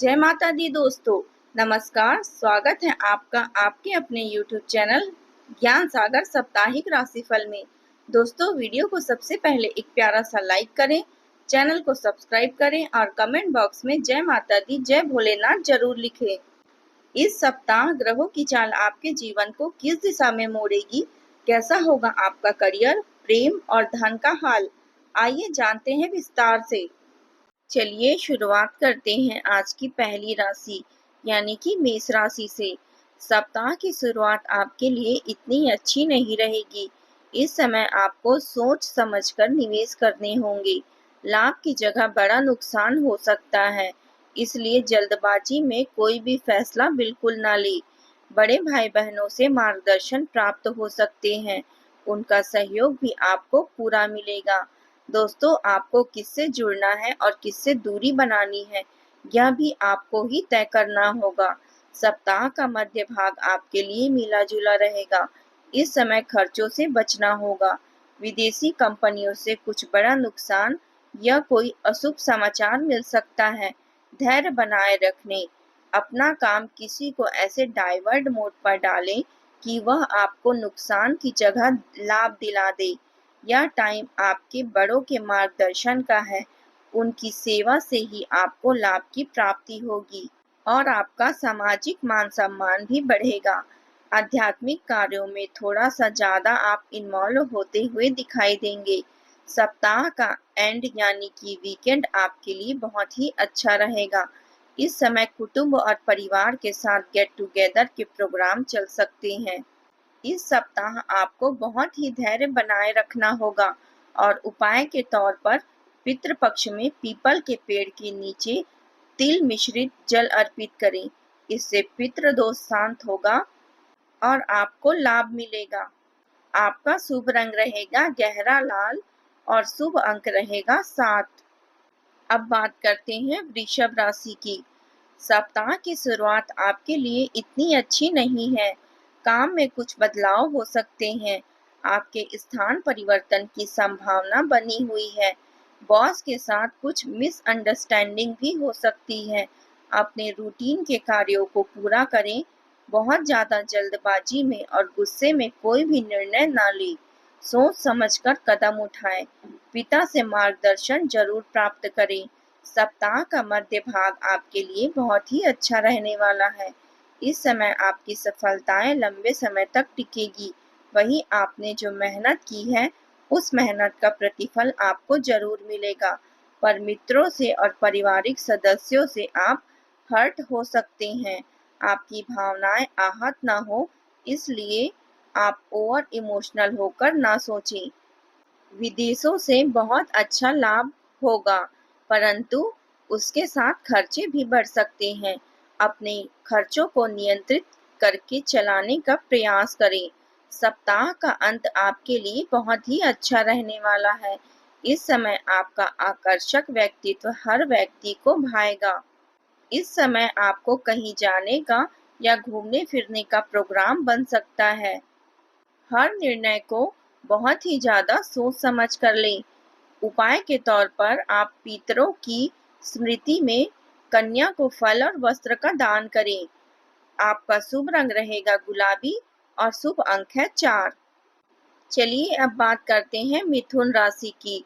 जय माता दी दोस्तों। नमस्कार, स्वागत है आपका आपके अपने YouTube चैनल ज्ञान सागर साप्ताहिक राशिफल में। दोस्तों, वीडियो को सबसे पहले एक प्यारा सा लाइक करें, चैनल को सब्सक्राइब करें और कमेंट बॉक्स में जय माता दी जय भोलेनाथ जरूर लिखें। इस सप्ताह ग्रहों की चाल आपके जीवन को किस दिशा में मोड़ेगी, कैसा होगा आपका करियर, प्रेम और धन का हाल, आइए जानते हैं विस्तार से। चलिए शुरुआत करते हैं आज की पहली राशि यानी कि मेष राशि से। सप्ताह की शुरुआत आपके लिए इतनी अच्छी नहीं रहेगी। इस समय आपको सोच समझकर निवेश करने होंगे। लाभ की जगह बड़ा नुकसान हो सकता है, इसलिए जल्दबाजी में कोई भी फैसला बिल्कुल ना ले। बड़े भाई बहनों से मार्गदर्शन प्राप्त हो सकते हैं, उनका सहयोग भी आपको पूरा मिलेगा। दोस्तों, आपको किससे जुड़ना है और किससे दूरी बनानी है, यह भी आपको ही तय करना होगा। सप्ताह का मध्य भाग आपके लिए मिला जुला रहेगा। इस समय खर्चों से बचना होगा। विदेशी कंपनियों से कुछ बड़ा नुकसान या कोई अशुभ समाचार मिल सकता है। धैर्य बनाए रखने, अपना काम किसी को ऐसे डाइवर्ट मोड पर डालें कि वह आपको नुकसान की जगह लाभ दिला दे। यह टाइम आपके बड़ों के मार्गदर्शन का है, उनकी सेवा से ही आपको लाभ की प्राप्ति होगी और आपका सामाजिक मान सम्मान भी बढ़ेगा। आध्यात्मिक कार्यों में थोड़ा सा ज्यादा आप इन्वॉल्व होते हुए दिखाई देंगे। सप्ताह का एंड यानी कि वीकेंड आपके लिए बहुत ही अच्छा रहेगा। इस समय कुटुंब और परिवार के साथ गेट टुगेदर के प्रोग्राम चल सकते हैं। इस सप्ताह आपको बहुत ही धैर्य बनाए रखना होगा और उपाय के तौर पर पितृपक्ष में पीपल के पेड़ के नीचे तिल मिश्रित जल अर्पित करें। इससे पितृदोष शांत होगा और आपको लाभ मिलेगा। आपका शुभ रंग रहेगा गहरा लाल और शुभ अंक रहेगा 7। अब बात करते हैं वृषभ राशि की। सप्ताह की शुरुआत आपके लिए इतनी अच्छी नहीं है। काम में कुछ बदलाव हो सकते हैं। आपके स्थान परिवर्तन की संभावना बनी हुई है। बॉस के साथ कुछ मिसअंडरस्टैंडिंग भी हो सकती है। अपने रूटीन के कार्यों को पूरा करें। बहुत ज्यादा जल्दबाजी में और गुस्से में कोई भी निर्णय ना ले। सोच समझकर कदम उठाएं। पिता से मार्गदर्शन जरूर प्राप्त करें। सप्ताह का मध्य भाग आपके लिए बहुत ही अच्छा रहने वाला है। इस समय आपकी सफलताएं लंबे समय तक टिकेगी। वहीं आपने जो मेहनत की है, उस मेहनत का प्रतिफल आपको जरूर मिलेगा। पर मित्रों से और पारिवारिक सदस्यों से आप हर्ट हो सकते हैं। आपकी भावनाएं आहत ना हो, इसलिए आप ओवर इमोशनल होकर ना सोचें। विदेशों से बहुत अच्छा लाभ होगा, परंतु उसके साथ खर्चे भी बढ़ सकते हैं। अपने खर्चों को नियंत्रित करके चलाने का प्रयास करें। सप्ताह का अंत आपके लिए बहुत ही अच्छा रहने वाला है। इस समय आपका आकर्षक व्यक्तित्व हर व्यक्ति को भाएगा। इस समय आपको कहीं जाने का या घूमने फिरने का प्रोग्राम बन सकता है। हर निर्णय को बहुत ही ज्यादा सोच समझ कर लें। उपाय के तौर पर आप पितरों की स्मृति में कन्या को फल और वस्त्र का दान करें। आपका शुभ रंग रहेगा गुलाबी और शुभ अंक है 4। चलिए अब बात करते हैं मिथुन राशि की।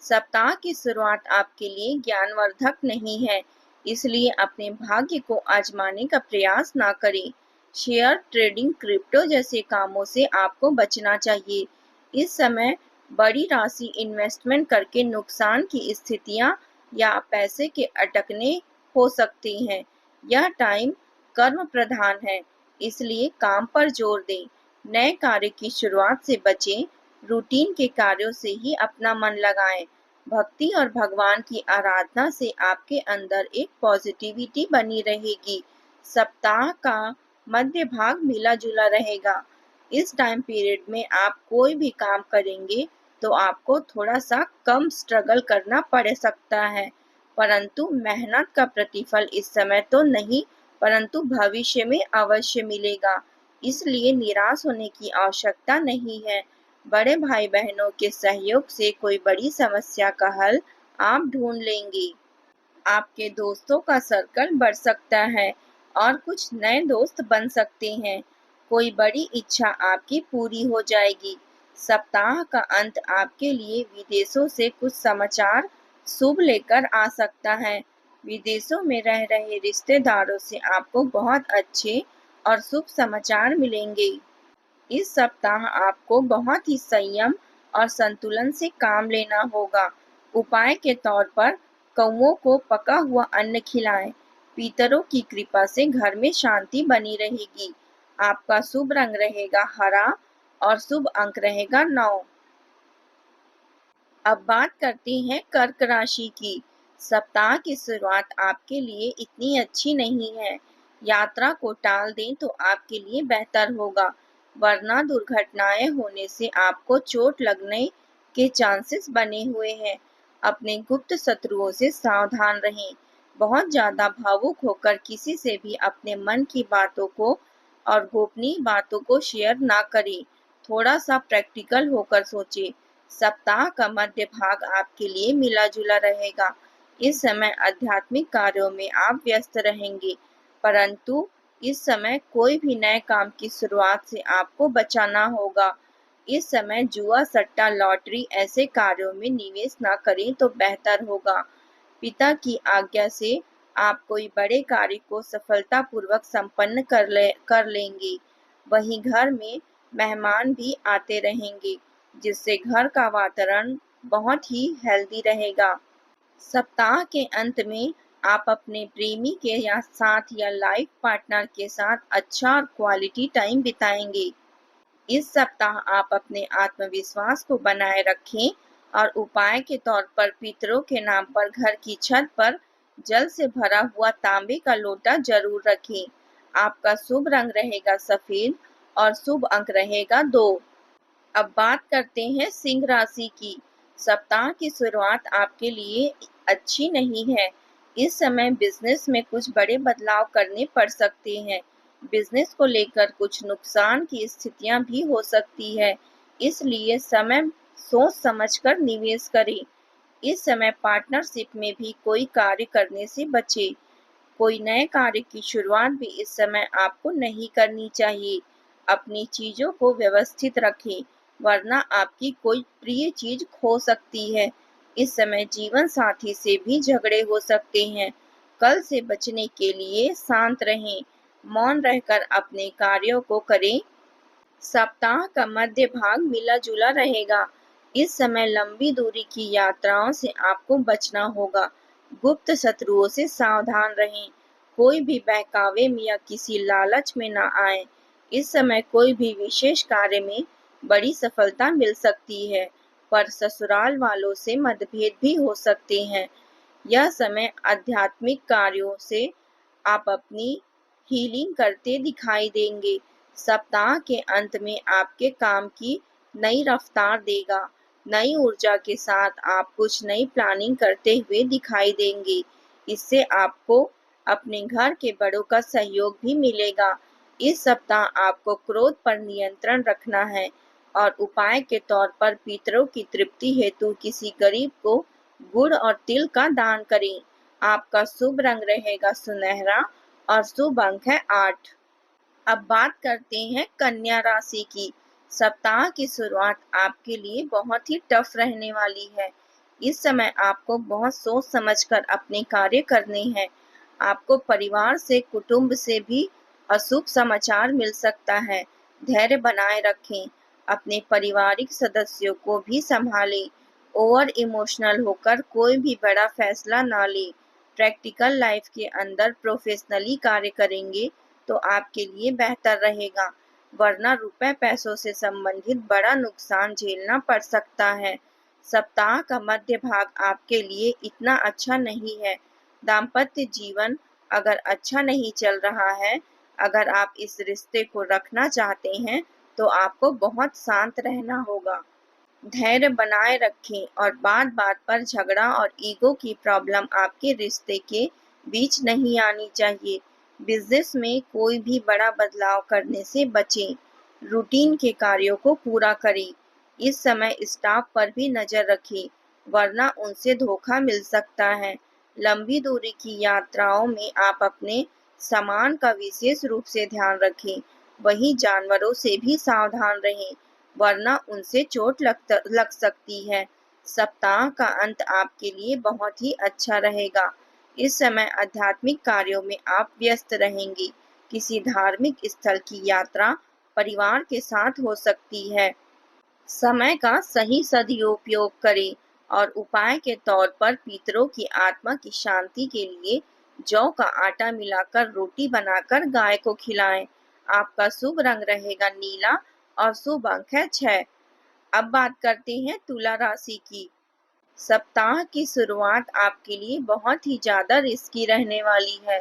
सप्ताह की शुरुआत आपके लिए ज्ञानवर्धक नहीं है, इसलिए अपने भाग्य को आजमाने का प्रयास ना करें। शेयर ट्रेडिंग, क्रिप्टो जैसे कामों से आपको बचना चाहिए। इस समय बड़ी राशि इन्वेस्टमेंट करके नुकसान की स्थितियां या पैसे के अटकने हो सकती हैं। यह टाइम कर्म प्रधान है, इसलिए काम पर जोर दें। नए कार्य की शुरुआत से बचें। रूटीन के कार्यों से ही अपना मन लगाएं। भक्ति और भगवान की आराधना से आपके अंदर एक पॉजिटिविटी बनी रहेगी। सप्ताह का मध्य भाग मिला जुला रहेगा। इस टाइम पीरियड में आप कोई भी काम करेंगे तो आपको थोड़ा सा कम स्ट्रगल करना पड़ सकता है, परंतु मेहनत का प्रतिफल इस समय तो नहीं, परंतु भविष्य में अवश्य मिलेगा। इसलिए निराश होने की आवश्यकता नहीं है। बड़े भाई बहनों के सहयोग से कोई बड़ी समस्या का हल आप ढूंढ लेंगे। आपके दोस्तों का सर्कल बढ़ सकता है और कुछ नए दोस्त बन सकते हैं। कोई बड़ी इच्छा आपकी पूरी हो जाएगी। सप्ताह का अंत आपके लिए विदेशों से कुछ समाचार शुभ लेकर आ सकता है। विदेशों में रह रहे रिश्तेदारों से आपको बहुत अच्छे और शुभ समाचार मिलेंगे। इस सप्ताह आपको बहुत ही संयम और संतुलन से काम लेना होगा। उपाय के तौर पर कौओं को पका हुआ अन्न खिलाएं। पितरों की कृपा से घर में शांति बनी रहेगी। आपका शुभ रंग रहेगा हरा और शुभ अंक रहेगा 9। अब बात करते हैं कर्क राशि की। सप्ताह की शुरुआत आपके लिए इतनी अच्छी नहीं है। यात्रा को टाल दें तो आपके लिए बेहतर होगा, वरना दुर्घटनाएं होने से आपको चोट लगने के चांसेस बने हुए हैं। अपने गुप्त शत्रुओं से सावधान रहें। बहुत ज्यादा भावुक होकर किसी से भी अपने मन की बातों को और गोपनीय बातों को शेयर ना करें। थोड़ा सा प्रैक्टिकल होकर सोचें। सप्ताह का मध्य भाग आपके लिए मिला जुला रहेगा। इस समय आध्यात्मिक कार्यों में आप व्यस्त रहेंगे, परंतु इस समय कोई भी नए काम की शुरुआत से आपको बचाना होगा। इस समय जुआ, सट्टा, लॉटरी ऐसे कार्यों में निवेश न करें तो बेहतर होगा। पिता की आज्ञा से आप कोई बड़े कार्य को सफलतापूर्वक संपन्न कर लेंगे। वहीं घर में मेहमान भी आते रहेंगे, जिससे घर का वातावरण बहुत ही हेल्दी रहेगा। सप्ताह के अंत में आप अपने प्रेमी के साथ या लाइफ पार्टनर के साथ अच्छा और क्वालिटी टाइम बिताएंगे। इस सप्ताह आप अपने आत्मविश्वास को बनाए रखें और उपाय के तौर पर पितरों के नाम पर घर की छत पर जल से भरा हुआ तांबे का लोटा जरूर रखें। आपका शुभ रंग रहेगा सफेद और शुभ अंक रहेगा 2। अब बात करते हैं सिंह राशि की। सप्ताह की शुरुआत आपके लिए अच्छी नहीं है। इस समय बिजनेस में कुछ बड़े बदलाव करने पड़ सकते हैं। बिजनेस को लेकर कुछ नुकसान की स्थितियां भी हो सकती है, इसलिए समय सोच समझकर निवेश करें। इस समय पार्टनरशिप में भी कोई कार्य करने से बचें। कोई नए कार्य की शुरुआत भी इस समय आपको नहीं करनी चाहिए। अपनी चीजों को व्यवस्थित रखें, वरना आपकी कोई प्रिय चीज खो सकती है। इस समय जीवन साथी से भी झगड़े हो सकते हैं। कल से बचने के लिए शांत रहें, मौन रहकर अपने कार्यों को करें। सप्ताह का मध्य भाग मिला जुला रहेगा। इस समय लंबी दूरी की यात्राओं से आपको बचना होगा। गुप्त शत्रुओं से सावधान रहें। कोई भी बहकावे में या किसी लालच में न आए। इस समय कोई भी विशेष कार्य में बड़ी सफलता मिल सकती है, पर ससुराल वालों से मतभेद भी हो सकते हैं। यह समय आध्यात्मिक कार्यों से आप अपनी हीलिंग करते दिखाई देंगे। सप्ताह के अंत में आपके काम की नई रफ्तार देगा। नई ऊर्जा के साथ आप कुछ नई प्लानिंग करते हुए दिखाई देंगे। इससे आपको अपने घर के बड़ों का सहयोग भी मिलेगा। इस सप्ताह आपको क्रोध पर नियंत्रण रखना है और उपाय के तौर पर पितरों की तृप्ति हेतु किसी गरीब को गुड़ और तिल का दान करें। आपका शुभ रंग रहेगा सुनहरा और शुभ अंक है 8। अब बात करते हैं कन्या राशि की। सप्ताह की शुरुआत आपके लिए बहुत ही टफ रहने वाली है। इस समय आपको बहुत सोच समझकर अपने कार्य करने हैं। आपको परिवार से, कुटुंब से भी अशुभ समाचार मिल सकता है। धैर्य बनाए रखें। अपने पारिवारिक सदस्यों को भी संभालें। ओवर इमोशनल होकर कोई भी बड़ा फैसला ना लें। प्रैक्टिकल लाइफ के अंदर प्रोफेशनली कार्य करेंगे तो आपके लिए बेहतर रहेगा, वरना रुपए पैसों से संबंधित बड़ा नुकसान झेलना पड़ सकता है। सप्ताह का मध्य भाग आपके लिए इतना अच्छा नहीं है। दाम्पत्य जीवन अगर अच्छा नहीं चल रहा है, अगर आप इस रिश्ते को रखना चाहते हैं तो आपको बहुत शांत रहना होगा। धैर्य बनाए रखें और बात बात पर झगड़ा और ईगो की प्रॉब्लम आपके रिश्ते के बीच नहीं आनी चाहिए। बिजनेस में कोई भी बड़ा बदलाव करने से बचें। रूटीन के कार्यों को पूरा करें। इस समय स्टाफ पर भी नजर रखें, वरना उनसे धोखा मिल सकता है। लंबी दूरी की यात्राओं में आप अपने सामान का विशेष रूप से ध्यान रखें। वहीं जानवरों से भी सावधान रहें, वरना उनसे चोट लग सकती है। सप्ताह का अंत आपके लिए बहुत ही अच्छा रहेगा। इस समय आध्यात्मिक कार्यों में आप व्यस्त रहेंगे। किसी धार्मिक स्थल की यात्रा परिवार के साथ हो सकती है। समय का सही सदुपयोग करें और उपाय के तौर पर पितरों की आत्मा की शांति के लिए जौ का आटा मिलाकर रोटी बनाकर गाय को खिलाएं। आपका शुभ रंग रहेगा नीला और शुभ अंक है 6। अब बात करते हैं तुला राशि की। सप्ताह की शुरुआत आपके लिए बहुत ही ज्यादा रिस्की रहने वाली है।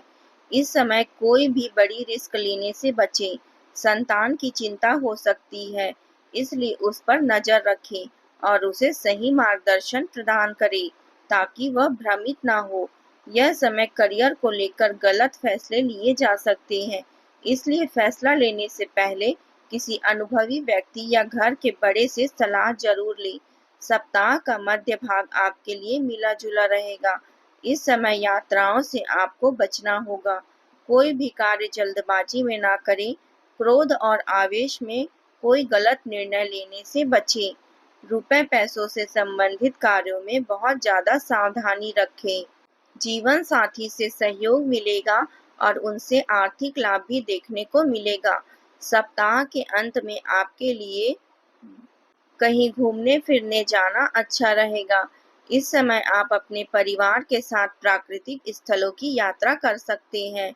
इस समय कोई भी बड़ी रिस्क लेने से बचें। संतान की चिंता हो सकती है, इसलिए उस पर नजर रखें और उसे सही मार्गदर्शन प्रदान करें ताकि वह भ्रमित ना हो। यह समय करियर को लेकर गलत फैसले लिए जा सकते हैं, इसलिए फैसला लेने से पहले किसी अनुभवी व्यक्ति या घर के बड़े से सलाह जरूर लें। सप्ताह का मध्य भाग आपके लिए मिला जुला रहेगा। इस समय यात्राओं से आपको बचना होगा। कोई भी कार्य जल्दबाजी में ना करें। क्रोध और आवेश में कोई गलत निर्णय लेने से बचें। रुपए पैसों से संबंधित कार्यों में बहुत ज्यादा सावधानी रखें। जीवन साथी से सहयोग मिलेगा और उनसे आर्थिक लाभ भी देखने को मिलेगा। सप्ताह के अंत में आपके लिए कहीं घूमने फिरने जाना अच्छा रहेगा। इस समय आप अपने परिवार के साथ प्राकृतिक स्थलों की यात्रा कर सकते हैं।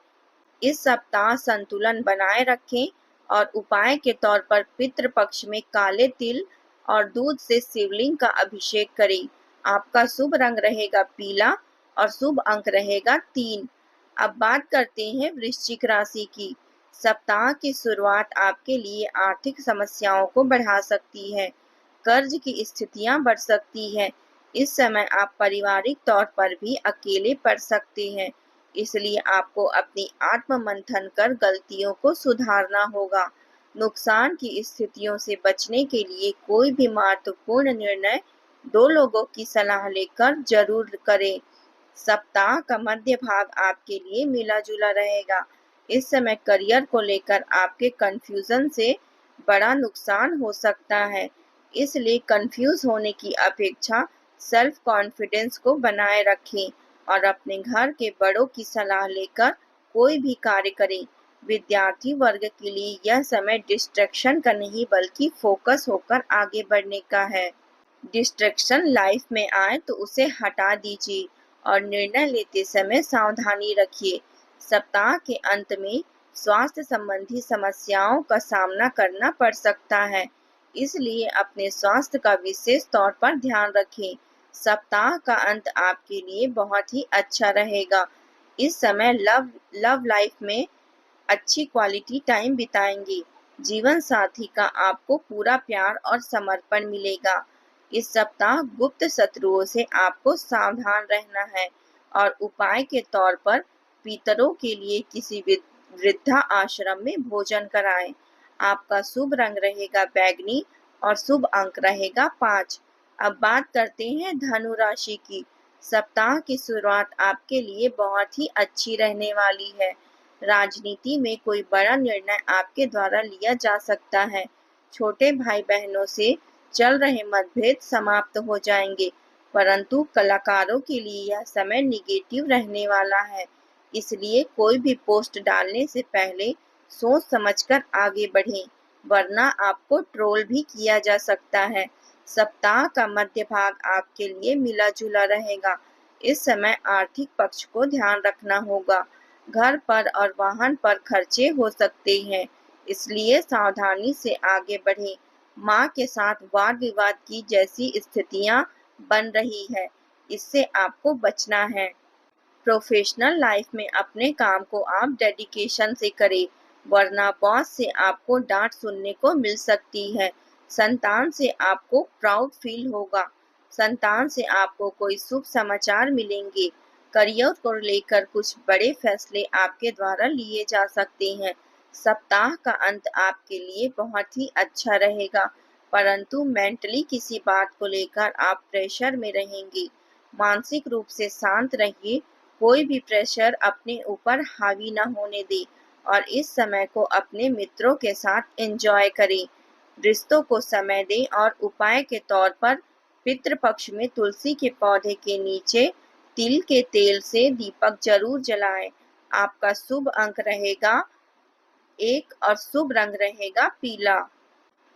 इस सप्ताह संतुलन बनाए रखें और उपाय के तौर पर पितृ पक्ष में काले तिल और दूध से शिवलिंग का अभिषेक करें। आपका शुभ रंग रहेगा पीला और शुभ अंक रहेगा 3। अब बात करते हैं वृश्चिक राशि की। सप्ताह की शुरुआत आपके लिए आर्थिक समस्याओं को बढ़ा सकती है। कर्ज की स्थितियां बढ़ सकती है। इस समय आप पारिवारिक तौर पर भी अकेले पड़ सकते हैं, इसलिए आपको अपनी आत्म मंथन कर गलतियों को सुधारना होगा। नुकसान की स्थितियों से बचने के लिए कोई भी महत्वपूर्ण निर्णय 2 लोगों की सलाह लेकर जरूर करें। सप्ताह का मध्य भाग आपके लिए मिला जुला रहेगा। इस समय करियर को लेकर आपके कंफ्यूजन से बड़ा नुकसान हो सकता है, इसलिए कंफ्यूज होने की अपेक्षा सेल्फ कॉन्फिडेंस को बनाए रखें और अपने घर के बड़ों की सलाह लेकर कोई भी कार्य करें। विद्यार्थी वर्ग के लिए यह समय डिस्ट्रैक्शन का नहीं बल्कि फोकस होकर आगे बढ़ने का है। डिस्ट्रैक्शन लाइफ में आए तो उसे हटा दीजिए और निर्णय लेते समय सावधानी रखिए। सप्ताह के अंत में स्वास्थ्य संबंधी समस्याओं का सामना करना पड़ सकता है, इसलिए अपने स्वास्थ्य का विशेष तौर पर ध्यान रखें। सप्ताह का अंत आपके लिए बहुत ही अच्छा रहेगा। इस समय लव लाइफ में अच्छी क्वालिटी टाइम बिताएंगे। जीवन साथी का आपको पूरा प्यार और समर्पण मिलेगा। इस सप्ताह गुप्त शत्रुओं से आपको सावधान रहना है और उपाय के तौर पर पितरों के लिए किसी वृद्धा आश्रम में भोजन कराएं। आपका शुभ रंग रहेगा बैंगनी और शुभ अंक रहेगा 5। अब बात करते हैं धनु राशि की। सप्ताह की शुरुआत आपके लिए बहुत ही अच्छी रहने वाली है। राजनीति में कोई बड़ा निर्णय आपके द्वारा लिया जा सकता है। छोटे भाई बहनों से चल रहे मतभेद समाप्त हो जाएंगे, परंतु कलाकारों के लिए यह समय निगेटिव रहने वाला है, इसलिए कोई भी पोस्ट डालने से पहले सोच समझकर आगे बढ़ें, वरना आपको ट्रोल भी किया जा सकता है। सप्ताह का मध्य भाग आपके लिए मिला जुला रहेगा। इस समय आर्थिक पक्ष को ध्यान रखना होगा। घर पर और वाहन पर खर्चे हो सकते हैं, इसलिए सावधानी से आगे बढ़ें। माँ के साथ वाद विवाद की जैसी स्थितियां बन रही है, इससे आपको बचना है। प्रोफेशनल लाइफ में अपने काम को आप डेडिकेशन से करें, वरना बॉस से आपको डांट सुनने को मिल सकती है। संतान से आपको प्राउड फील होगा। संतान से आपको कोई शुभ समाचार मिलेंगे। करियर को लेकर कुछ बड़े फैसले आपके द्वारा लिए जा सकते हैं। सप्ताह का अंत आपके लिए बहुत ही अच्छा रहेगा, परंतु मेंटली किसी बात को लेकर आप प्रेशर में रहेंगे। मानसिक रूप से शांत रहिए, कोई भी प्रेशर अपने ऊपर हावी न होने दे और इस समय को अपने मित्रों के साथ एंजॉय करें। रिश्तों को समय दें और उपाय के तौर पर पितृपक्ष में तुलसी के पौधे के नीचे तिल के तेल से दीपक जरूर जलाएं। आपका शुभ अंक रहेगा 1 और शुभ रंग रहेगा पीला।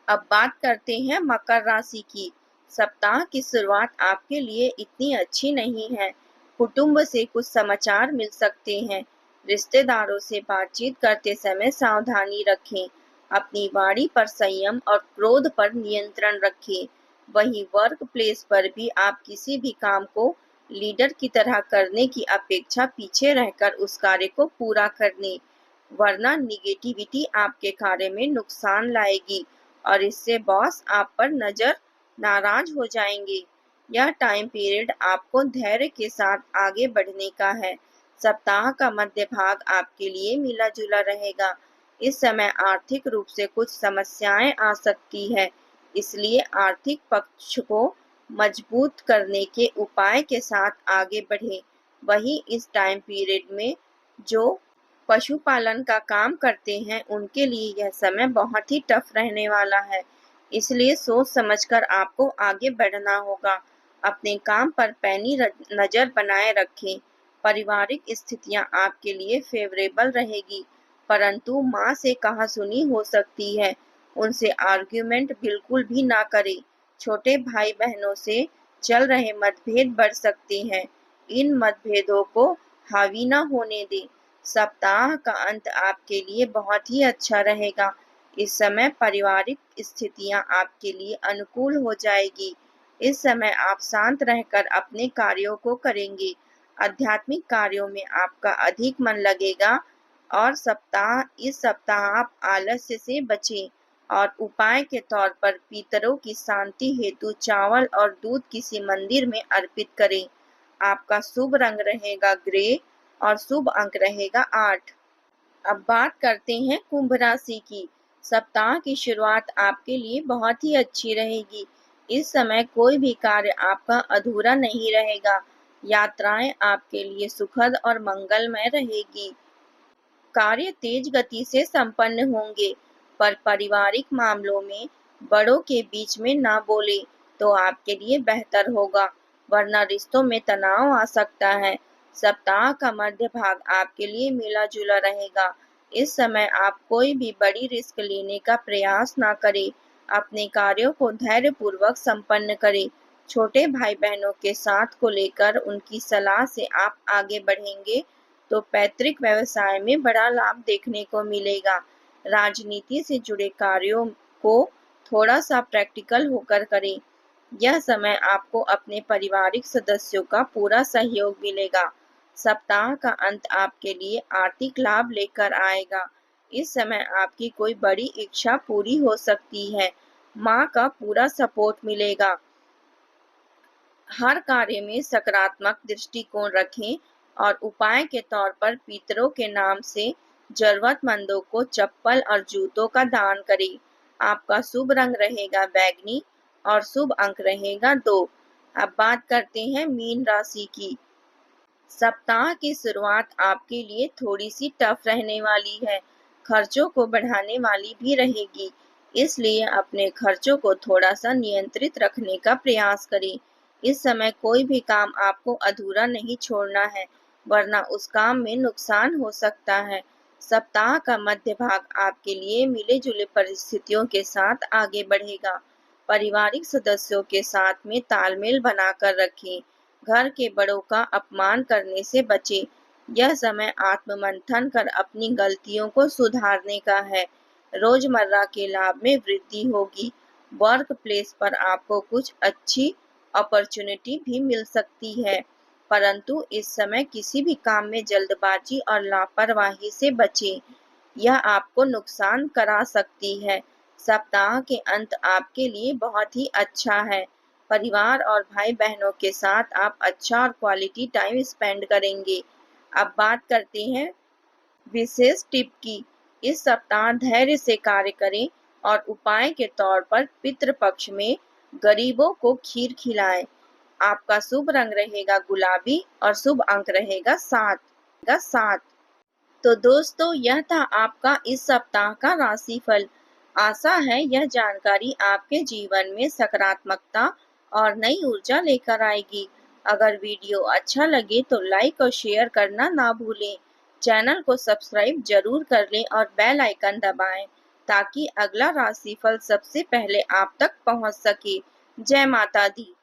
अब बात करते हैं मकर राशि की। सप्ताह की शुरुआत आपके लिए इतनी अच्छी नहीं है। कुटुंब से कुछ समाचार मिल सकते हैं। रिश्तेदारों से बातचीत करते समय सावधानी रखें। अपनी वाणी पर संयम और क्रोध पर नियंत्रण रखें। वहीं वर्क प्लेस पर भी आप किसी भी काम को लीडर की तरह करने की अपेक्षा पीछे रहकर उस कार्य को पूरा करने, वरना निगेटिविटी आपके कार्य में नुकसान लाएगी और इससे बॉस आप पर नाराज हो जाएंगे। यह टाइम पीरियड आपको धैर्य के साथ आगे बढ़ने का है। सप्ताह का मध्य भाग आपके लिए मिला जुला रहेगा। इस समय आर्थिक रूप से कुछ समस्याएं आ सकती है, इसलिए आर्थिक पक्ष को मजबूत करने के उपाय के साथ आगे बढ़ें। वहीं इस टाइम पीरियड में जो पशुपालन का काम करते हैं उनके लिए यह समय बहुत ही टफ रहने वाला है, इसलिए सोच समझकर आपको आगे बढ़ना होगा। अपने काम पर पैनी नजर बनाए रखें। पारिवारिक स्थितियां आपके लिए फेवरेबल रहेगी, परंतु माँ से कहासुनी हो सकती है। उनसे आर्ग्यूमेंट बिल्कुल भी ना करें। छोटे भाई बहनों से चल रहे मतभेद बढ़ सकते हैं, इन मतभेदों को हावी न होने दें। सप्ताह का अंत आपके लिए बहुत ही अच्छा रहेगा। इस समय पारिवारिक स्थितियां आपके लिए अनुकूल हो जाएगी। इस समय आप शांत रहकर अपने कार्यों को करेंगे। आध्यात्मिक कार्यों में आपका अधिक मन लगेगा और इस सप्ताह आप आलस्य से बचें और उपाय के तौर पर पितरों की शांति हेतु चावल और दूध किसी मंदिर में अर्पित करें। आपका शुभ रंग रहेगा ग्रे और शुभ अंक रहेगा 8। अब बात करते हैं कुंभ राशि की। सप्ताह की शुरुआत आपके लिए बहुत ही अच्छी रहेगी। इस समय कोई भी कार्य आपका अधूरा नहीं रहेगा। यात्राएं आपके लिए सुखद और मंगलमय रहेगी। कार्य तेज गति से संपन्न होंगे, पर पारिवारिक मामलों में बड़ों के बीच में ना बोले तो आपके लिए बेहतर होगा, वरना रिश्तों में तनाव आ सकता है। सप्ताह का मध्य भाग आपके लिए मिला जुला रहेगा। इस समय आप कोई भी बड़ी रिस्क लेने का प्रयास ना करें। अपने कार्यों को धैर्य पूर्वक संपन्न करें। छोटे भाई बहनों के साथ को लेकर उनकी सलाह से आप आगे बढ़ेंगे तो पैतृक व्यवसाय में बड़ा लाभ देखने को मिलेगा। राजनीति से जुड़े कार्यों को थोड़ा सा प्रैक्टिकल होकर करें। यह समय आपको अपने पारिवारिक सदस्यों का पूरा सहयोग मिलेगा। सप्ताह का अंत आपके लिए आर्थिक लाभ लेकर आएगा। इस समय आपकी कोई बड़ी इच्छा पूरी हो सकती है। माँ का पूरा सपोर्ट मिलेगा। हर कार्य में सकारात्मक दृष्टिकोण रखें और उपाय के तौर पर पितरों के नाम से जरूरतमंदों को चप्पल और जूतों का दान करें। आपका शुभ रंग रहेगा बैंगनी और शुभ अंक रहेगा 2। अब बात करते हैं मीन राशि की। सप्ताह की शुरुआत आपके लिए थोड़ी सी टफ रहने वाली है, खर्चों को बढ़ाने वाली भी रहेगी, इसलिए अपने खर्चों को थोड़ा सा नियंत्रित रखने का प्रयास करें। इस समय कोई भी काम आपको अधूरा नहीं छोड़ना है, वरना उस काम में नुकसान हो सकता है। सप्ताह का मध्य भाग आपके लिए मिले जुले परिस्थितियों के साथ आगे बढ़ेगा। पारिवारिक सदस्यों के साथ में तालमेल बनाकर रखें। घर के बड़ों का अपमान करने से बचें। यह समय आत्ममंथन कर अपनी गलतियों को सुधारने का है। रोजमर्रा के लाभ में वृद्धि होगी। वर्क प्लेस पर आपको कुछ अच्छी अपॉर्चुनिटी भी मिल सकती है, परंतु इस समय किसी भी काम में जल्दबाजी और लापरवाही से बचें। यह आपको नुकसान करा सकती है। सप्ताह के अंत आपके लिए बहुत ही अच्छा है। परिवार और भाई बहनों के साथ आप अच्छा और क्वालिटी टाइम स्पेंड करेंगे। अब बात करते हैं विशेष टिप की। इस सप्ताह धैर्य से कार्य करें और उपाय के तौर पर पितृपक्ष में गरीबों को खीर खिलाएं। आपका शुभ रंग रहेगा गुलाबी और शुभ अंक रहेगा 7। तो दोस्तों, यह था आपका इस सप्ताह का राशिफल। आशा है यह जानकारी आपके जीवन में सकारात्मकता और नई ऊर्जा लेकर आएगी। अगर वीडियो अच्छा लगे तो लाइक और शेयर करना ना भूलें। चैनल को सब्सक्राइब जरूर कर लें और बेल आइकन दबाएं ताकि अगला राशिफल सबसे पहले आप तक पहुंच सके। जय माता दी।